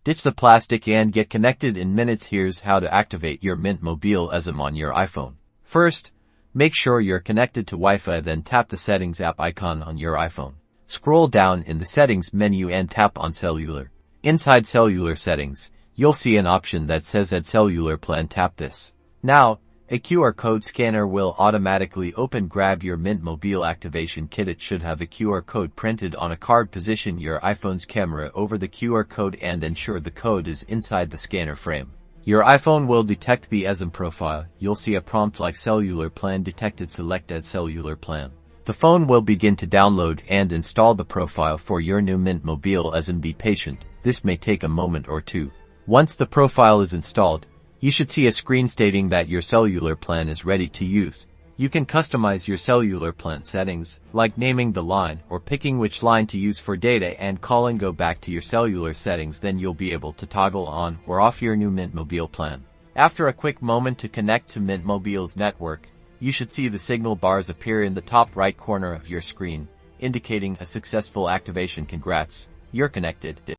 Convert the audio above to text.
Ditch the plastic and get connected in minutes. Here's how to activate your Mint Mobile Esim on your iPhone. First, make sure you're connected to Wi-Fi, then tap the Settings app icon on your iPhone. Scroll down in the Settings menu and tap on Cellular. Inside Cellular Settings, you'll see an option that says Add Cellular Plan. Tap this. Now, a QR code scanner will automatically open. Grab your Mint Mobile activation kit. It should have a QR code printed on a card. Position your iPhone's camera over the QR code and ensure the code is inside the scanner frame. Your iPhone will detect the Esim profile. You'll see a prompt like Cellular Plan detected. Select Add Cellular Plan. The phone will begin to download and install the profile for your new Mint Mobile Esim. Be patient. This may take a moment or two. Once the profile is installed, you should see a screen stating that your cellular plan is ready to use. You can customize your cellular plan settings, like naming the line or picking which line to use for data and calling. Go back to your cellular settings, then you'll be able to toggle on or off your new Mint Mobile plan. After a quick moment to connect to Mint Mobile's network, you should see the signal bars appear in the top right corner of your screen, indicating a successful activation. Congrats, you're connected.